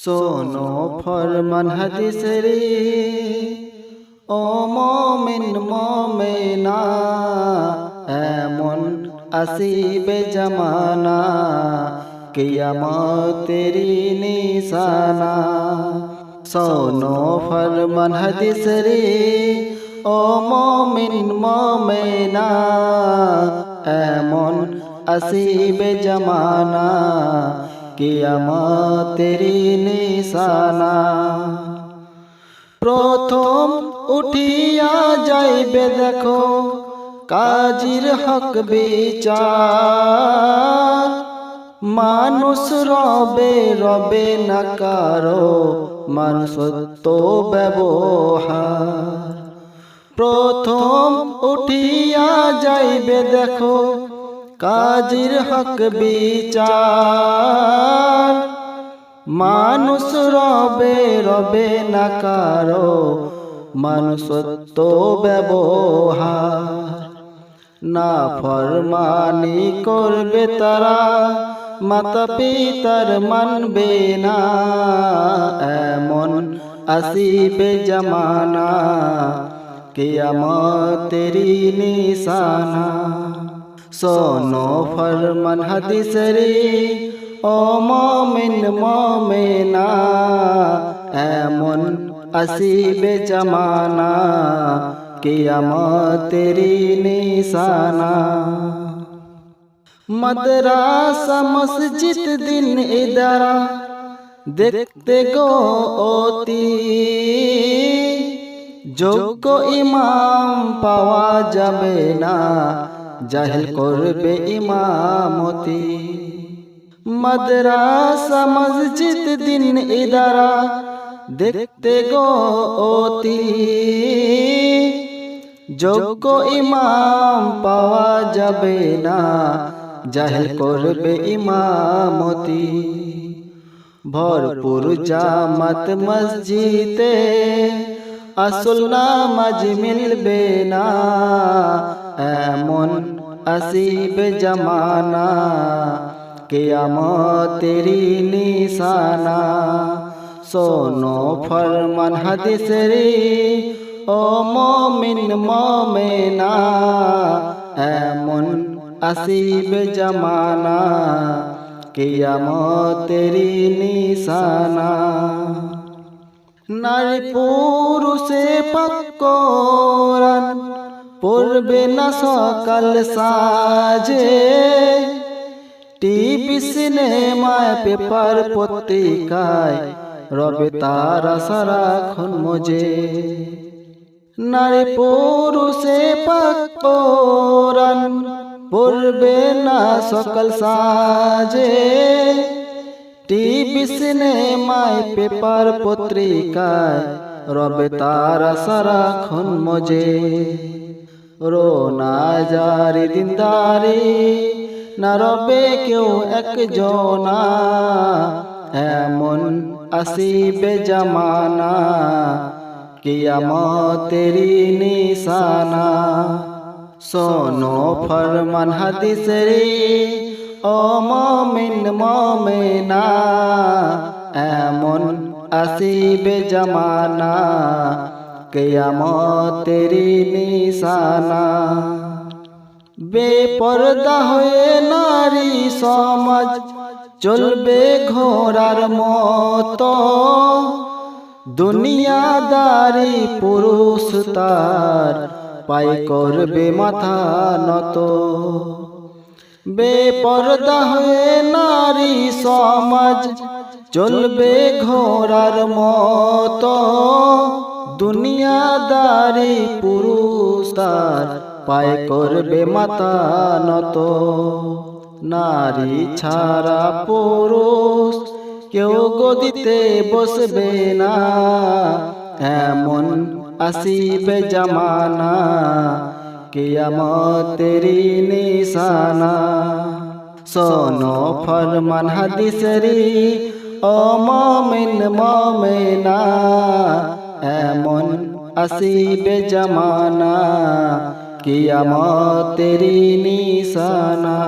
শোনো ফরমান হাদিসেরি ও মুমিন মুমিনা, এমন আসিবে জামানা কিয়ামতেরি নিশানা। শোনো ফরমান হাদিসেরি ও মুমিন মুমিনা, এমন আসিবে জামানা কিয়ামতেরি নিশানা। প্রথম উঠিয়া যাইবে দেখো কাজীর হক বিচার, মানুষ রবে রবে না কারো মানুষত্ব ব্যবহার। প্রথম উঠিয়া যাইবে দেখো কাজীর হক বিচার, মানুষ রবে রবে না কারো মানুষত্ব ব্যবহার। না ফরমানি করবে তারা, মাতা পিতার মানবে না, এমন আসিবে জামানা কিয়ামতেরি নিশানা। শোনো ফরমান হাদিসেরি ও মুমিন মুমিনা, এমন আসিবে জামানা কিয়ামতেরি নিশানা। মাদ্রাসা মসজিদ দিন ইদারা দেখতে গো অতি, যোগ্য ইমাম পাওয়া যাবে না, জাহিল করবে ইমামতি। মাদ্রাসা মসজিদ দিন ইদারা দেখতে গো অতি, যোগ্য ইমাম পাওয়া যাবে না, জাহিল করবে ইমামতি। ভরপুর জামাত মসজিদে আসল নামাজ মিলবে না, এমন আসিবে জামানা কিয়ামতেরি নিশানা। শোনো ফরমান হাদিসেরি ও মুমিন মুমিনা, এমন আসিবে জামানা কিয়ামতেরি নিশানা। নারী পুরুষে পাক কোরআন পড়বে না সকাল সাজে, টিভি সিনেমায় পেপার পত্রিকায় রবে তারা সারাক্ষণ মজে। নারী পুরুষে পাক কোরআন পড়বে না সকাল সাজে, টিভি সিনেমায় পেপার পত্রিকায় রবে তারা সারাক্ষণ মজে। রোনা জারি দিনদারি না রবে কেউ একজনা, এমন আসিবে জামানা কিয়ামতেরি নিশানা। শোনো ফরমান হাদিসেরি ও মুমিন মুমিনা, এমন আসিবে জামানা কিয়ামতেরি নিশানা। বেপরদা হয়ে নারী সমাজ চলবে ঘোড়ার মতো, দুনিয়াদারি পুরুষ তার পায়ে করবে মাথা নত। বেপরদা হয়ে নারী সমাজ চলবে ঘোড়ার মতো, দুনিয়াদারি পুরুষ তার পায়ে করবে মাথা নত। নারী ছাড়া পুরুষ কেউ গদিতে বসবে না, এমন আসিবে জামানা কিয়ামতেরি নিশানা। শোনো ফরমান হাদিসেরি ও মুমিন মুমিনা, এমন আসিবে জামানা কিয়ামতেরি নিশানা।